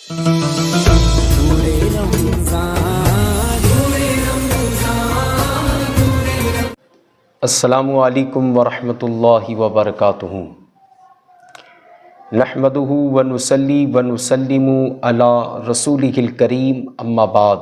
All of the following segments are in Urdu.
السلام علیکم ورحمۃ اللہ وبرکاتہ۔ نحمدہ ونصلی ونسلم علی رسولہ الکریم، اما بعد۔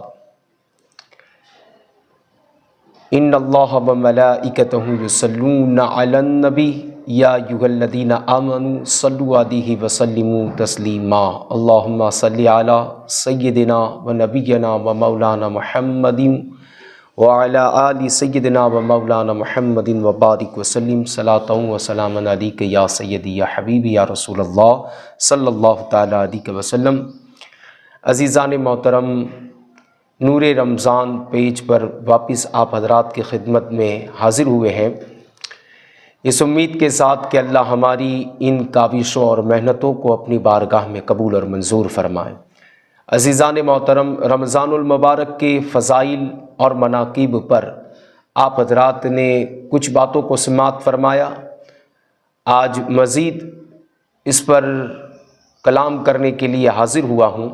ان اللہ وملائکتہ یصلون علی النبی یا ایھا الذین آمنوا صلوا علیہ وسلموا تسلیما۔ اللہم صل علی سیدنا ونبینا ومولانا محمد وعلی آل سیدنا و مولانا محمد وبارک وسلم صلاۃ و سلام علیک یا سیدی یا حبیبی یا رسول اللہ صلی اللہ تعالیٰ علیہ وسلم۔ عزیزان محترم، نور رمضان پیج پر واپس آپ حضرات کی خدمت میں حاضر ہوئے ہیں، اس امید کے ساتھ کہ اللہ ہماری ان کاوشوں اور محنتوں کو اپنی بارگاہ میں قبول اور منظور فرمائے۔ عزیزان محترم، رمضان المبارک کے فضائل اور مناقب پر آپ حضرات نے کچھ باتوں کو سماعت فرمایا۔ آج مزید اس پر کلام کرنے کے لیے حاضر ہوا ہوں،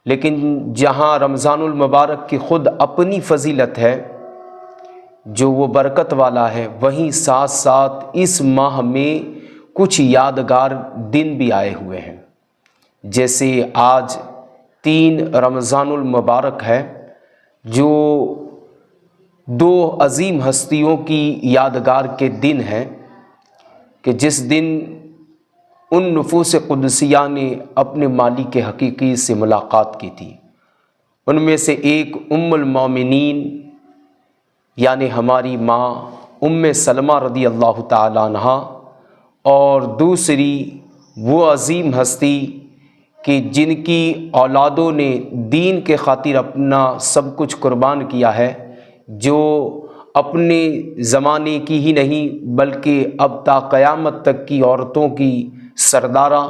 لیکن جہاں رمضان المبارک کی خود اپنی فضیلت ہے جو وہ برکت والا ہے، وہیں ساتھ ساتھ اس ماہ میں کچھ یادگار دن بھی آئے ہوئے ہیں۔ جیسے آج 3 رمضان المبارک ہے، جو 2 عظیم ہستیوں کی یادگار کے دن ہے، کہ جس دن ان نفوس قدسیہ نے اپنے مالک حقیقی سے ملاقات کی تھی۔ ان میں سے ایک ام المومنین یعنی ہماری ماں ام سلمہ رضی اللہ تعالی عنہا، اور دوسری وہ عظیم ہستی کہ جن کی اولادوں نے دین کے خاطر اپنا سب کچھ قربان کیا ہے، جو اپنے زمانے کی ہی نہیں بلکہ اب تا قیامت تک کی عورتوں کی سردارہ،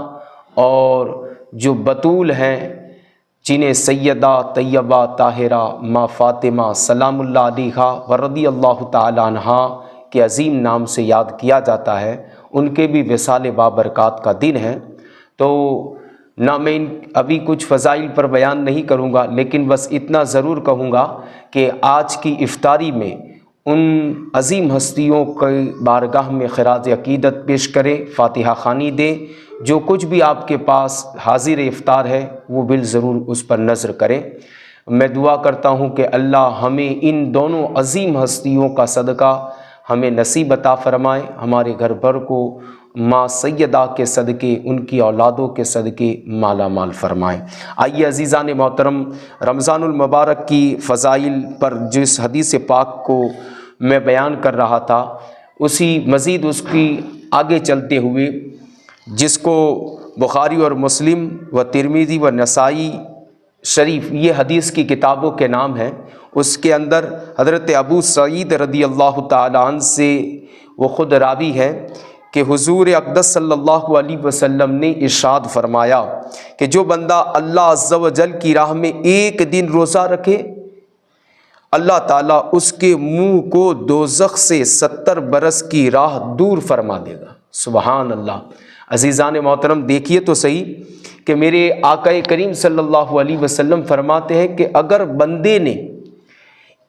اور جو بطول ہیں جنہیں سیدہ طیبہ طاہرہ ماں فاطمہ سلام اللہ علیہا و رضی اللہ تعالی عنہا کے عظیم نام سے یاد کیا جاتا ہے، ان کے بھی وصال بابرکات کا دن ہے۔ تو نہ میں ابھی کچھ فضائل پر بیان نہیں کروں گا، لیکن بس اتنا ضرور کہوں گا کہ آج کی افطاری میں ان عظیم ہستیوں کی بارگاہ میں خراج عقیدت پیش کریں، فاتحہ خوانی دیں۔ جو کچھ بھی آپ کے پاس حاضر افطار ہے وہ بالضرور اس پر نظر کریں۔ میں دعا کرتا ہوں کہ اللہ ہمیں ان دونوں عظیم ہستیوں کا صدقہ ہمیں نصیب عطا فرمائے، ہمارے گھر بھر کو ماں سیدہ کے صدقے، ان کی اولادوں کے صدقے مالا مال فرمائیں۔ آئیے عزیزان محترم، رمضان المبارک کی فضائل پر جس حدیث پاک کو میں بیان کر رہا تھا، اسی مزید اس کی آگے چلتے ہوئے، جس کو بخاری اور مسلم و ترمذی و نسائی شریف یہ حدیث کی کتابوں کے نام ہیں، اس کے اندر حضرت ابو سعید رضی اللہ تعالی عنہ سے وہ خود راوی ہیں کہ حضور اقدس صلی اللہ علیہ وسلم نے ارشاد فرمایا کہ جو بندہ اللہ عز و جل کی راہ میں ایک دن روزہ رکھے، اللہ تعالیٰ اس کے منہ کو دوزخ سے 70 برس کی راہ دور فرما دے گا۔ سبحان اللہ۔ عزیزان محترم، دیکھیے تو صحیح کہ میرے آقا کریم صلی اللہ علیہ وسلم فرماتے ہیں کہ اگر بندے نے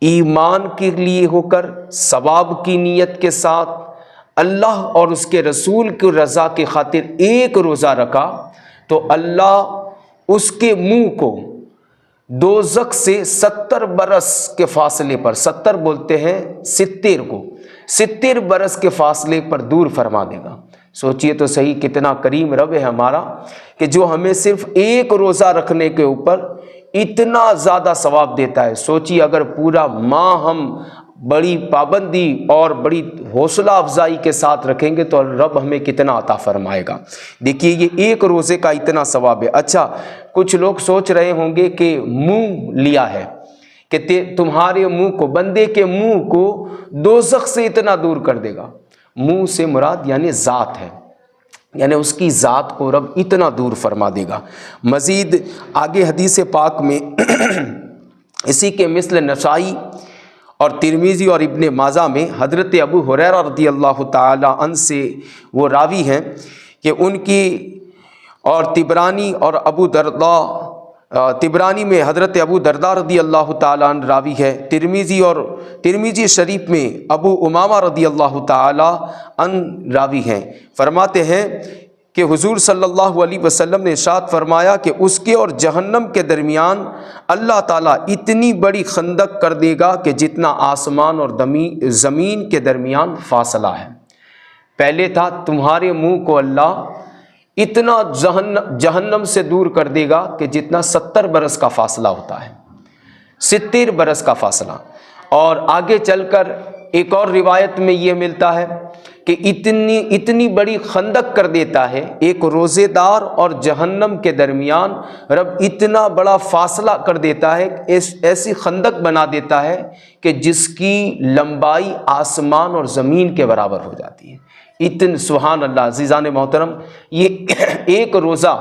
ایمان کے لیے ہو کر ثواب کی نیت کے ساتھ اللہ اور اس کے رسول کی رضا کی خاطر ایک روزہ رکھا، تو اللہ اس کے منہ کو دوزخ سے 70 برس کے فاصلے پر، 70 بولتے ہیں 70 کو، 70 برس کے فاصلے پر دور فرما دے گا۔ سوچئے تو صحیح کتنا کریم رب ہے ہمارا، کہ جو ہمیں صرف ایک روزہ رکھنے کے اوپر اتنا زیادہ ثواب دیتا ہے۔ سوچئے اگر پورا ماہ ہم بڑی پابندی اور بڑی حوصلہ افزائی کے ساتھ رکھیں گے تو رب ہمیں کتنا عطا فرمائے گا۔ دیکھیے یہ ایک روزے کا اتنا ثواب ہے۔ اچھا، کچھ لوگ سوچ رہے ہوں گے کہ منہ لیا ہے، کہ تمہارے منہ کو، بندے کے منہ کو دوزخ سے اتنا دور کر دے گا۔ منہ سے مراد یعنی ذات ہے، یعنی اس کی ذات کو رب اتنا دور فرما دے گا۔ مزید آگے حدیث پاک میں اسی کے مثل نسائی اور ترمذی اور ابن ماجہ میں حضرت ابو ہریرہ رضی اللہ تعالی عنہ سے وہ راوی ہیں کہ ان کی اور طبرانی اور ابو درداء، طبرانی میں حضرت ابو درداء رضی اللہ تعالیٰ عنہ راوی ہے، ترمذی اور ترمذی شریف میں ابو امامہ رضی اللہ تعالیٰ عنہ راوی ہیں۔ فرماتے ہیں کہ حضور صلی اللہ علیہ وسلم نے ارشاد فرمایا کہ اس کے اور جہنم کے درمیان اللہ تعالیٰ اتنی بڑی خندق کر دے گا کہ جتنا آسمان اور زمین کے درمیان فاصلہ ہے۔ پہلے تھا تمہارے منہ کو اللہ اتنا جہنم سے دور کر دے گا کہ جتنا 70 برس کا فاصلہ ہوتا ہے، 70 برس کا فاصلہ۔ اور آگے چل کر ایک اور روایت میں یہ ملتا ہے کہ اتنی بڑی خندق کر دیتا ہے، ایک روزے دار اور جہنم کے درمیان رب اتنا بڑا فاصلہ کر دیتا ہے، ایسی خندق بنا دیتا ہے کہ جس کی لمبائی آسمان اور زمین کے برابر ہو جاتی ہے۔ سبحان اللہ۔ عزیزان محترم، یہ ایک روزہ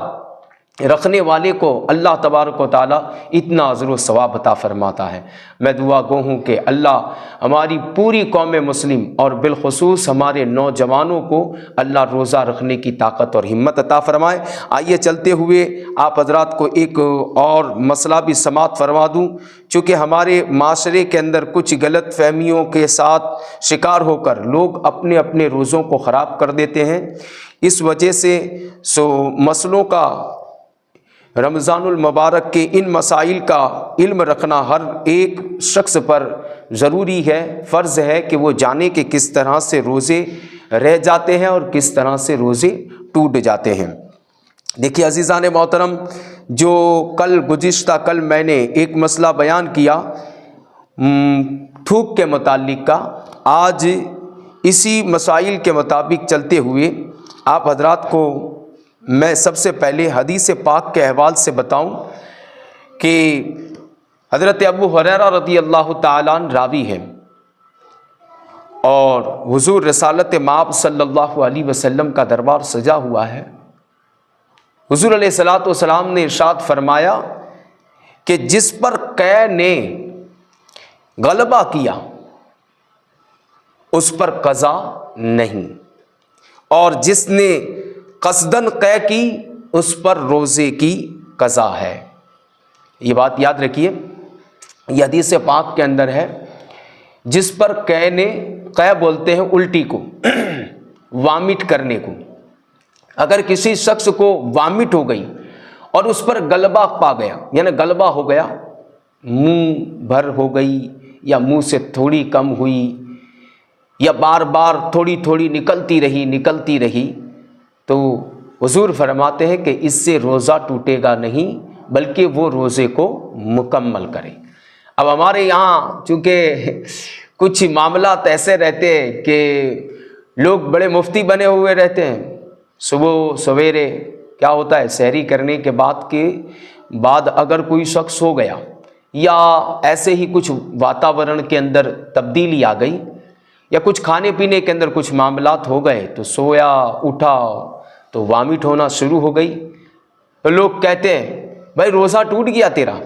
رکھنے والے کو اللہ تبارک و تعالیٰ اتنا اجر و ثواب عطا فرماتا ہے۔ میں دعا گو ہوں کہ اللہ ہماری پوری قوم مسلم اور بالخصوص ہمارے نوجوانوں کو اللہ روزہ رکھنے کی طاقت اور ہمت عطا فرمائے۔ آئیے چلتے ہوئے آپ حضرات کو ایک اور مسئلہ بھی سماعت فرما دوں، چونکہ ہمارے معاشرے کے اندر کچھ غلط فہمیوں کے ساتھ شکار ہو کر لوگ اپنے اپنے روزوں کو خراب کر دیتے ہیں۔ اس وجہ سے مسئلوں کا، رمضان المبارک کے ان مسائل کا علم رکھنا ہر ایک شخص پر ضروری ہے، فرض ہے کہ وہ جانے کہ کس طرح سے روزے رہ جاتے ہیں اور کس طرح سے روزے ٹوٹ جاتے ہیں۔ دیکھیے عزیزان محترم، جو گزشتہ کل میں نے ایک مسئلہ بیان کیا تھوک کے متعلق کا، آج اسی مسائل کے مطابق چلتے ہوئے آپ حضرات کو میں سب سے پہلے حدیث پاک کے احوال سے بتاؤں کہ حضرت ابو ہریرہ رضی اللہ تعالیٰ عنہ راوی ہیں، اور حضور رسالت مآب صلی اللہ علیہ وسلم کا دربار سجا ہوا ہے۔ حضور علیہ الصلوۃ والسلام نے ارشاد فرمایا کہ جس پر قے نے غلبہ کیا اس پر قضا نہیں، اور جس نے قصداً قے کی اس پر روزے کی قضا ہے۔ یہ بات یاد رکھیے، یہ حدیث پاک کے اندر ہے، جس پر قے نے، قے بولتے ہیں الٹی کو، وامٹ کرنے کو۔ اگر کسی شخص کو وامٹ ہو گئی اور اس پر غلبہ پا گیا، یعنی غلبہ ہو گیا، منہ بھر ہو گئی یا منہ سے تھوڑی کم ہوئی یا بار بار تھوڑی تھوڑی نکلتی رہی، تو حضور فرماتے ہیں کہ اس سے روزہ ٹوٹے گا نہیں، بلکہ وہ روزے کو مکمل کرے۔ اب ہمارے یہاں چونکہ کچھ معاملات ایسے رہتے ہیں کہ لوگ بڑے مفتی بنے ہوئے رہتے ہیں، صبح سویرے کیا ہوتا ہے، سحری کرنے کے بعد اگر کوئی شخص ہو گیا یا ایسے ہی کچھ واتاورن کے اندر تبدیلی آ گئی یا کچھ کھانے پینے کے اندر کچھ معاملات ہو گئے تو سویا اٹھا تو وامٹ ہونا شروع ہو گئی، تو لوگ کہتے ہیں بھائی روزہ ٹوٹ گیا تیرا۔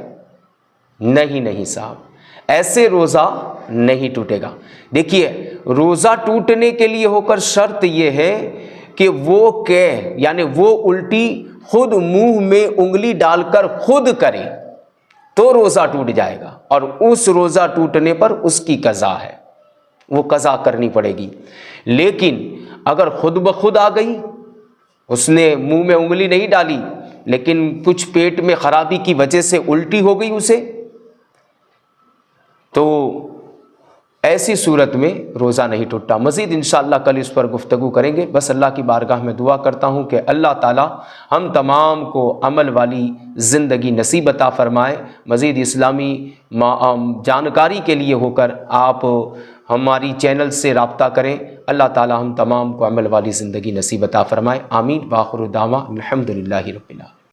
نہیں صاحب، ایسے روزہ نہیں ٹوٹے گا۔ دیکھیے، روزہ ٹوٹنے کے لیے ہو کر شرط یہ ہے کہ وہ یعنی وہ الٹی خود منہ میں انگلی ڈال کر خود کرے تو روزہ ٹوٹ جائے گا، اور اس روزہ ٹوٹنے پر اس کی قضا ہے، وہ قضا کرنی پڑے گی۔ لیکن اگر خود بخود آ گئی، اس نے منہ میں انگلی نہیں ڈالی لیکن کچھ پیٹ میں خرابی کی وجہ سے الٹی ہو گئی اسے، تو ایسی صورت میں روزہ نہیں ٹوٹتا۔ مزید انشاءاللہ کل اس پر گفتگو کریں گے۔ بس اللہ کی بارگاہ میں دعا کرتا ہوں کہ اللہ تعالی ہم تمام کو عمل والی زندگی نصیب عطا فرمائے۔ مزید اسلامی جانکاری کے لیے ہو کر آپ ہماری چینل سے رابطہ کریں۔ اللہ تعالی ہم تمام کو عمل والی زندگی نصیب عطا فرمائے۔ آمین۔ وآخر دعوانا الحمدللہ رب العالمین۔